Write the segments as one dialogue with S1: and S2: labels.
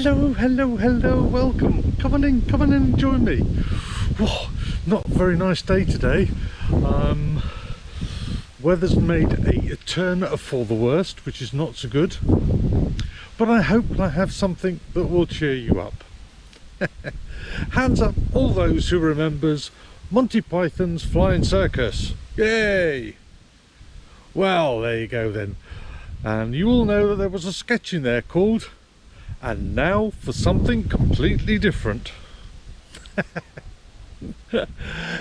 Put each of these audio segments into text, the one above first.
S1: Hello, hello, hello, welcome. Come on in and join me. Whoa, not a very nice day today. Weather's made a turn for the worst, which is not so good. But I hope I have something that will cheer you up. Hands up all those who remembers Monty Python's Flying Circus. Yay! Well, there you go then. And you all know that there was a sketch in there called "And Now for Something Completely Different." And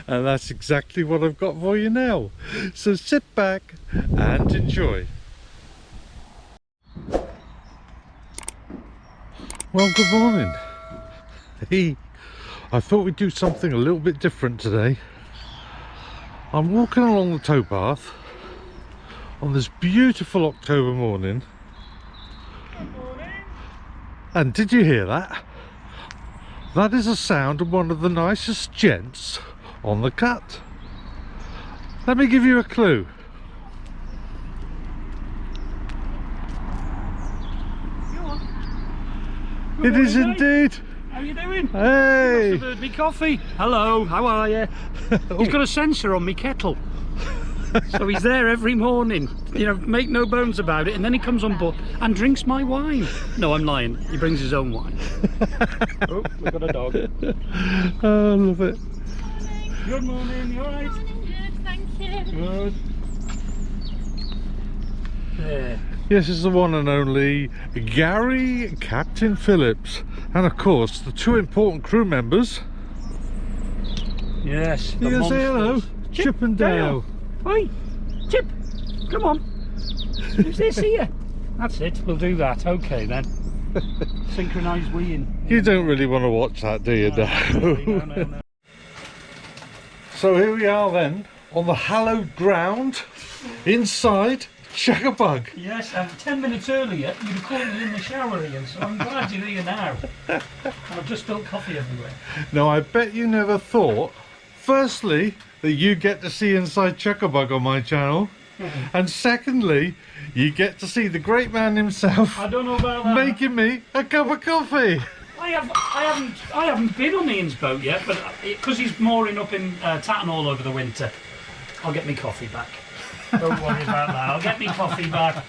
S1: that's exactly what I've got for you now. So sit back and enjoy. Well, good morning. Hey, I thought we'd do something a little bit different today. I'm walking along the towpath on this beautiful October morning.
S2: Good morning.
S1: And did you hear that? That is the sound of one of the nicest gents on the cut. Let me give you a clue. It is indeed.
S2: How you doing?
S1: Hey!
S2: You must have heard me coffee. Hello, how are you? He's got a sensor on me kettle. So he's there every morning, you know, make no bones about it, and then he comes on board and drinks my wine. No, I'm lying. He brings his own wine. Oh, we've got a dog.
S1: Oh, I love it.
S2: Good morning, you alright?
S3: Good morning, good, thank you.
S2: Good. There.
S1: Yes, it's the one and only Gary Captain Phillips, and of course the two important crew members.
S2: Yes, the
S1: You can say hello,
S2: monsters.
S1: Chip and Dale.
S2: Oi, Chip, come on. Who's this here? That's it, we'll do that. Okay then. Synchronised weeing.
S1: You don't really want to watch that, do you, Dale?
S2: No.
S1: So here we are then, on the hallowed ground, inside Chugabug.
S2: Yes, and 10 minutes earlier you'd have caught me in the shower, Ian, so I'm glad you're here now. And I've just spilled coffee everywhere.
S1: Now I bet you never thought, firstly, that you get to see inside Chugabug on my channel, and secondly, you get to see the great man himself
S2: I don't know about that.
S1: making me a cup of coffee.
S2: I haven't been on Ian's boat yet, but because he's mooring up in Tatton all over the winter, I'll get me coffee back. Don't worry about that. I'll get me coffee back.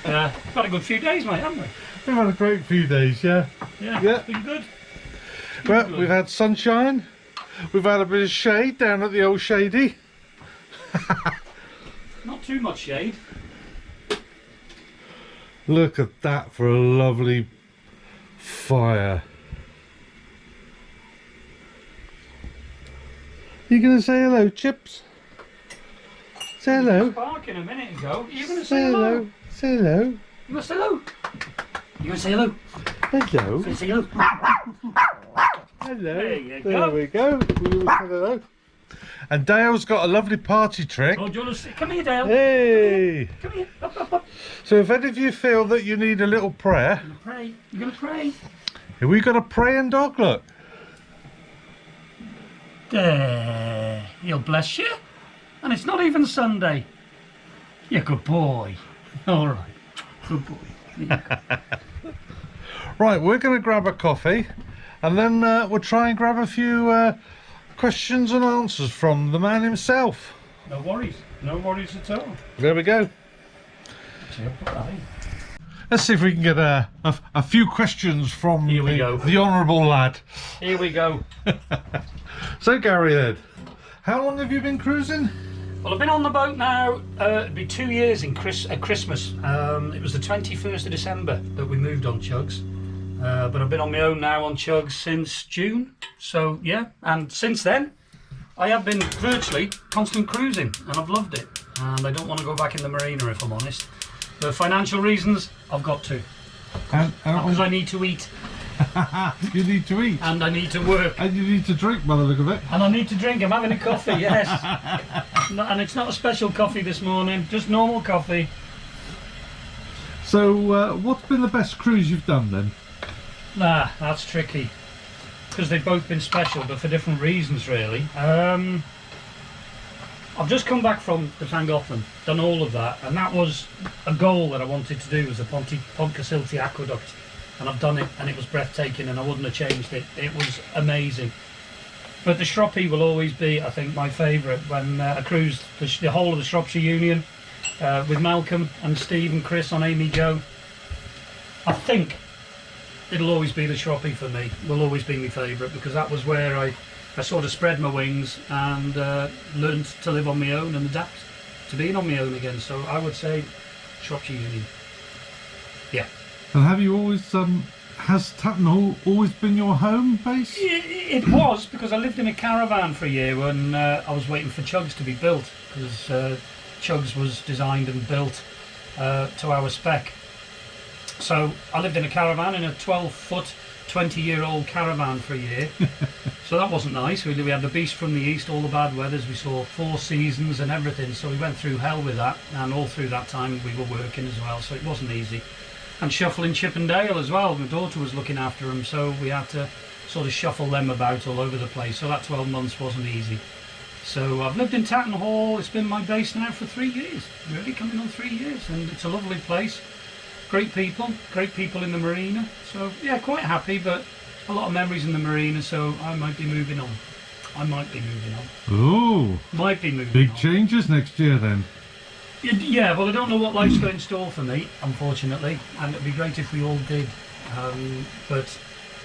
S2: Got a good few days, mate, haven't we?
S1: We've had a great few days, yeah.
S2: Yeah,
S1: Yeah.
S2: it's been good.
S1: Well, we've had sunshine, we've had a bit of shade down at the old shady.
S2: Not too much shade.
S1: Look at that for a lovely fire. You gonna say hello, Chips? Say hello.
S2: Barking a minute ago. You're going to
S1: Say
S2: say hello.
S1: hello. Say hello.
S2: You must say hello. You going to say hello?
S1: Hello.
S2: Say hello.
S1: Hello.
S2: There you
S1: There
S2: go.
S1: we go. We will say hello. And Dale's got a lovely party trick.
S2: Oh, do you want to say, come here, Dale.
S1: Hey.
S2: Come here. Up.
S1: So if any of you feel that you need a little prayer,
S2: You're going to pray. You're going to pray.
S1: here we got a praying dog, look.
S2: There. He'll bless you. And it's not even Sunday. You're a good boy. All right. Good boy. Yeah.
S1: Right, we're going to grab a coffee and then we'll try and grab a few questions and answers from the man himself.
S2: No worries. No worries at all.
S1: There we go.
S2: Actually, I'll put that in.
S1: Let's see if we can get a few questions from
S2: Here we go.
S1: the honourable lad.
S2: Here we go.
S1: So Gary then, how long have you been cruising?
S2: Well, I've been on the boat now, it'd be 2 years at Christmas. It was the 21st of December that we moved on Chugs. But I've been on my own now on Chugs since June. So, yeah, and since then, I have been virtually constant cruising, and I've loved it. And I don't want to go back in the marina, if I'm honest. For financial reasons, I've got to. Because I need to eat.
S1: You need to eat.
S2: And I need to work.
S1: And you need to drink by the look of it.
S2: And I need to drink. I'm having a coffee, yes. And it's not a special coffee this morning, just normal coffee.
S1: So what's been the best cruise you've done then?
S2: Nah, that's tricky. Because they've both been special, but for different reasons, really. I've just come back from the Llangollen, done all of that, and that was a goal that I wanted to do, was the Pontycyllte Aqueduct. and I've done it, and it was breathtaking, and I wouldn't have changed it. It was amazing. But the Shroppie will always be, I think, my favourite. When I cruised the whole of the Shropshire Union with Malcolm and Steve and Chris on Amy Joe, I think it'll always be the Shroppie for me. Will always be my favourite, because that was where I sort of spread my wings and learned to live on my own and adapt to being on my own again. So I would say Shropshire Union. Yeah.
S1: And have you always, has Tatton Hall always been your home base?
S2: It was, because I lived in a caravan for a year when I was waiting for Chugs to be built, because Chugs was designed and built to our spec. So I lived in a caravan, in a 12-foot, 20-year-old caravan for a year. So that wasn't nice. We had the beast from the east, all the bad weathers. We saw 4 seasons and everything. So we went through hell with that. And all through that time we were working as well. So it wasn't easy. And shuffling Chippendale as well. My daughter was looking after them. So we had to sort of shuffle them about all over the place. So that 12 months wasn't easy. So I've lived in Tatton Hall. It's been my base now for 3 years. Really coming on 3 years. And it's a lovely place. Great people in the marina. So yeah, quite happy, but a lot of memories in the marina, so I might be moving on.
S1: Oh,
S2: Might be moving
S1: big
S2: on.
S1: changes next year then.
S2: Yeah, well, I don't know what life's got in store for me, unfortunately, and it'd be great if we all did. But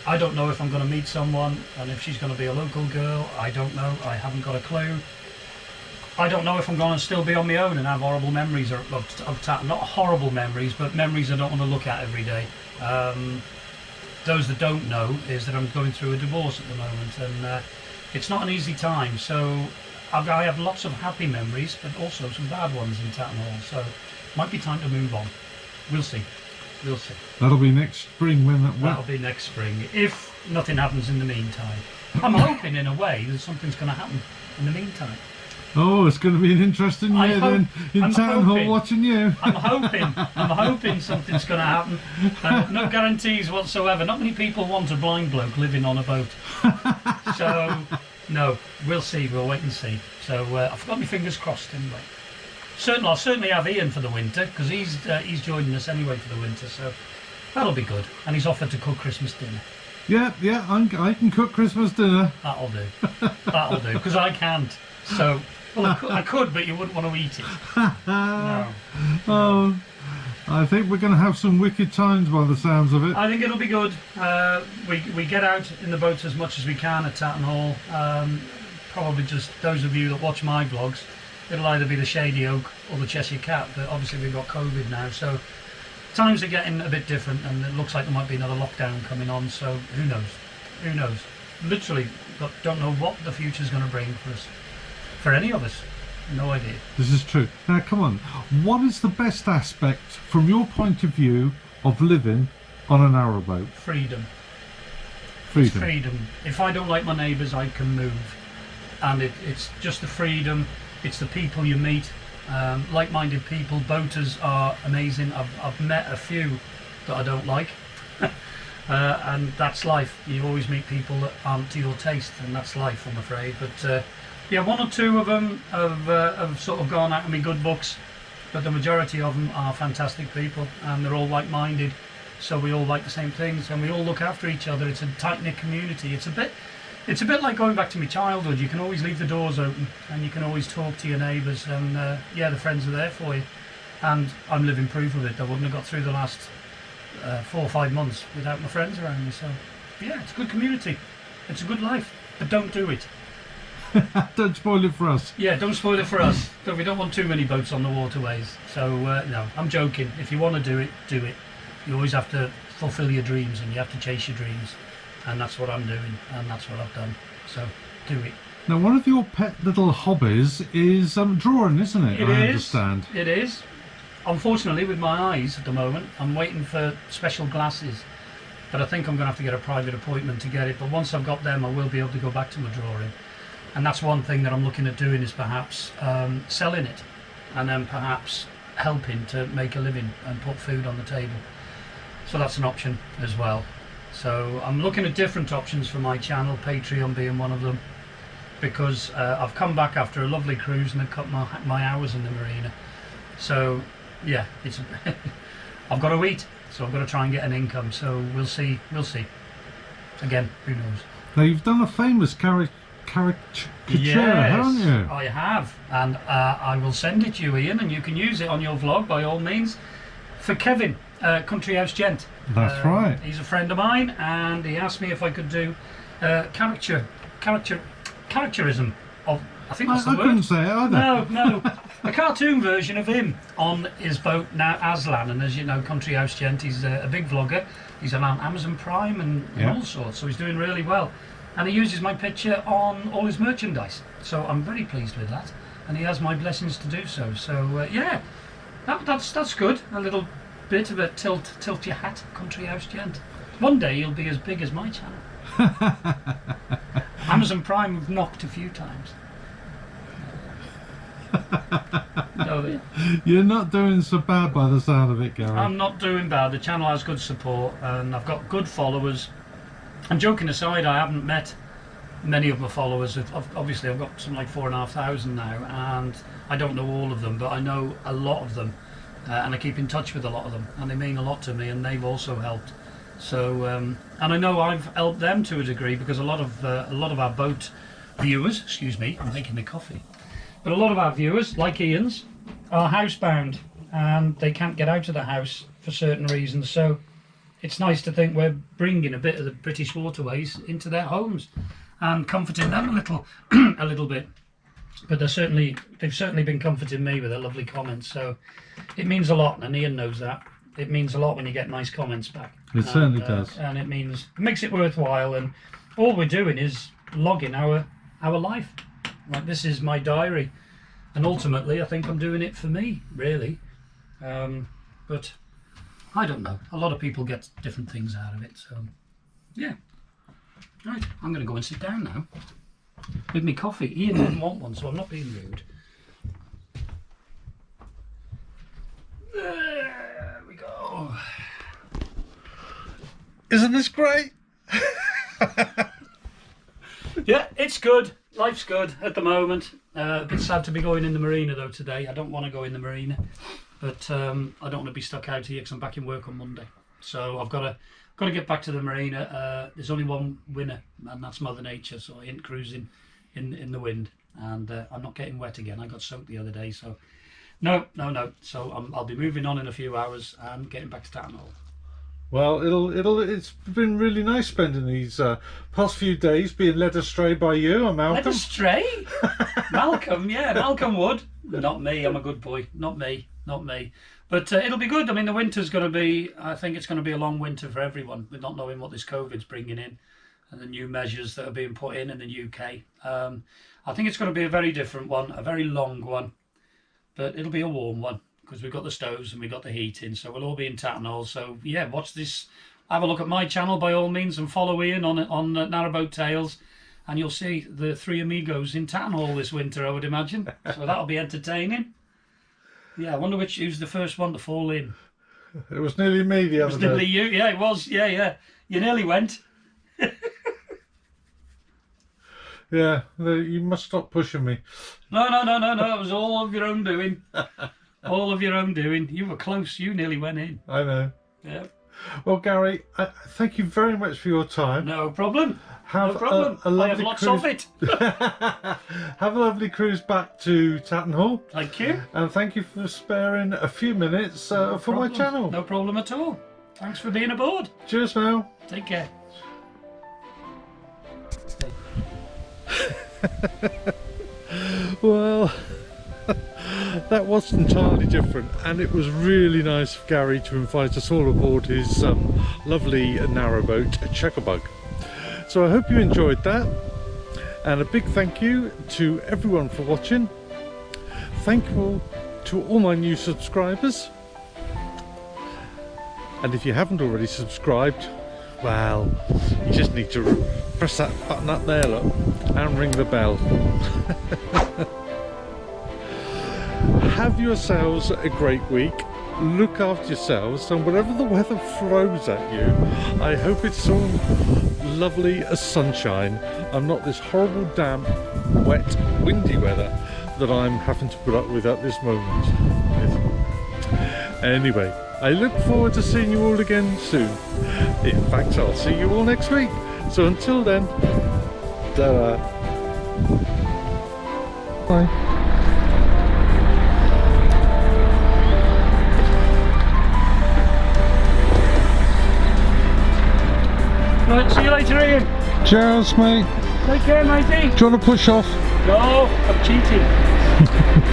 S2: I don't know if I'm going to meet someone, and if she's going to be a local girl, I don't know. I haven't got a clue. I don't know if I'm going to still be on my own and have horrible memories of Tatton. Not horrible memories, but memories I don't want to look at every day. Those that don't know is that I'm going through a divorce at the moment, and it's not an easy time. So I have lots of happy memories, but also some bad ones in Tatton Hall. So it might be time to move on. We'll see.
S1: That'll be next spring when that.
S2: That'll be next spring, if nothing happens in the meantime. I'm hoping, in a way, that something's going to happen in the meantime.
S1: Oh, it's going to be an interesting year then in Tatton Hall watching you.
S2: I'm hoping something's going to happen. No guarantees whatsoever. Not many people want a blind bloke living on a boat. So, no, we'll see. We'll wait and see. So I've got my fingers crossed anyway. I'll certainly have Ian for the winter, because he's joining us anyway for the winter. So that'll be good. And he's offered to cook Christmas dinner.
S1: Yeah, I can cook Christmas dinner.
S2: That'll do, because I can't. So. Well, I could, but you wouldn't want to eat it. No.
S1: Oh, I think we're going to have some wicked times by the sounds of it.
S2: I think it'll be good. We get out in the boats as much as we can at Tatton Hall. Probably just those of you that watch my vlogs, it'll either be the Shady Oak or the Cheshire Cat, but obviously we've got COVID now, so times are getting a bit different, and it looks like there might be another lockdown coming on, so who knows. Literally don't know what the future's going to bring for us. For any of us, no idea. This
S1: is true. Now, come on. What is the best aspect, from your point of view, of living on a narrowboat?
S2: Freedom. If I don't like my neighbours, I can move, and it's just the freedom. It's the people you meet, like-minded people. Boaters are amazing. I've met a few that I don't like, and that's life. You always meet people that aren't to your taste, and that's life, I'm afraid. But yeah, 1 or 2 of them have sort of gone out of my good books, but the majority of them are fantastic people, and they're all like-minded, so we all like the same things, and we all look after each other. It's a tight-knit community. It's a bit like going back to my childhood. You can always leave the doors open, and you can always talk to your neighbours, and yeah, the friends are there for you, and I'm living proof of it. I wouldn't have got through the last 4 or 5 months without my friends around me. So yeah, it's a good community, it's a good life, but don't do it.
S1: Don't spoil it for us.
S2: Yeah, don't spoil it for us. We don't want too many boats on the waterways. So no, I'm joking. If you want to do it, do it. You always have to fulfill your dreams, and you have to chase your dreams, and that's what I'm doing, and that's what I've done. So do it.
S1: Now, one of your pet little hobbies is drawing, isn't it? I understand.
S2: It is. Unfortunately, with my eyes at the moment, I'm waiting for special glasses, but I think I'm going to have to get a private appointment to get it. But once I've got them, I will be able to go back to my drawing. And that's one thing that I'm looking at doing, is perhaps selling it, and then perhaps helping to make a living and put food on the table. So that's an option as well. So I'm looking at different options for my channel, Patreon being one of them, because I've come back after a lovely cruise and I've cut my hours in the marina. So yeah, it's I've got to eat. So I've got to try and get an income. So we'll see. Again, who knows?
S1: Now you've done a famous caricature, haven't you?
S2: I have, and I will send it to you, Ian, and you can use it on your vlog by all means. For Kevin, Country House Gent.
S1: That's right.
S2: He's a friend of mine, and he asked me if I could do characterism of. I think that's the word.
S1: I couldn't say it either.
S2: No, a cartoon version of him on his boat now, Aslan, and as you know, Country House Gent, he's a big vlogger. He's on Amazon Prime and all sorts, so he's doing really well. And he uses my picture on all his merchandise, so I'm very pleased with that. And he has my blessings to do so. So yeah, that's good. A little bit of a tilt your hat, Country House Gent. One day he'll be as big as my channel. Amazon Prime have knocked a few times. No,
S1: you're not doing so bad by the sound of it, Gary.
S2: I'm not doing bad. The channel has good support and I've got good followers. And joking aside, I haven't met many of my followers. Obviously I've got something like 4,500 now, and I don't know all of them, but I know a lot of them, and I keep in touch with a lot of them, and they mean a lot to me, and they've also helped. So and I know I've helped them to a degree, because a lot of our boat viewers, excuse me, I'm making the coffee, but a lot of our viewers, like Ian's, are housebound and they can't get out of the house for certain reasons. So it's nice to think we're bringing a bit of the British waterways into their homes and comforting them a little bit. But they've certainly been comforting me with their lovely comments. So it means a lot, and Ian knows that. It means a lot when you get nice comments back.
S1: It certainly does.
S2: And it makes it worthwhile. And all we're doing is logging our life. Like, this is my diary, and ultimately I think I'm doing it for me, really. But I don't know. A lot of people get different things out of it. So yeah. Right, I'm going to go and sit down now with me coffee. Ian didn't want one, so I'm not being rude. There we go.
S1: Isn't this great?
S2: Yeah, it's good. Life's good at the moment. A bit sad to be going in the marina though today. I don't want to go in the marina, but I don't want to be stuck out here because I'm back in work on Monday. So I've got to get back to the marina. There's only one winner, and that's Mother Nature. So I ain't cruising in the wind, and I'm not getting wet again. I got soaked the other day, so no. So I'll be moving on in a few hours and getting back to Town Hall.
S1: Well, it's been really nice spending these past few days being led astray by you. I'm Malcolm.
S2: Led astray? Malcolm, yeah, Malcolm would. Not me. I'm a good boy. Not me. But it'll be good. I mean, the winter's going to be. I think it's going to be a long winter for everyone, with not knowing what this COVID's bringing in, and the new measures that are being put in the UK. I think it's going to be a very different one, a very long one, but it'll be a warm one, because we've got the stoves and we've got the heating, so we'll all be in Tattenhall. So yeah, watch this. Have a look at my channel by all means, and follow Ian on Narrowboat Tales, and you'll see the three amigos in Tattenhall this winter, I would imagine. So that'll be entertaining. Yeah, I wonder who's the first one to fall in.
S1: It was nearly me the other day.
S2: It was nearly you. Yeah, it was. Yeah. You nearly went.
S1: Yeah, you must stop pushing me.
S2: No. It was all of your own doing. All of your own doing. You were close. You nearly went in.
S1: I know.
S2: Yeah.
S1: Well, Gary, thank you very much for your time.
S2: No problem.
S1: Have
S2: no problem.
S1: A lovely
S2: I have lots of it.
S1: Have a lovely cruise back to Tattenhall.
S2: Thank you.
S1: And thank you for sparing a few minutes for my channel.
S2: No problem at all. Thanks for being aboard.
S1: Cheers now.
S2: Take care.
S1: Well, that was entirely different, and it was really nice of Gary to invite us all aboard his lovely narrowboat Chugabug. So I hope you enjoyed that, and a big thank you to everyone for watching. Thank you to all my new subscribers, and if you haven't already subscribed, well, you just need to press that button up there, look, and ring the bell. Have yourselves a great week. Look after yourselves, and whatever the weather throws at you, I hope it's all lovely as sunshine and not this horrible damp, wet, windy weather that I'm having to put up with at this moment. Anyway, I look forward to seeing you all again soon. In fact, I'll see you all next week. So until then, ta-ra. Bye.
S2: Right, see you later, Ian.
S1: Cheers, mate.
S2: Take care, matey.
S1: Do you want to push off?
S2: No, I'm cheating.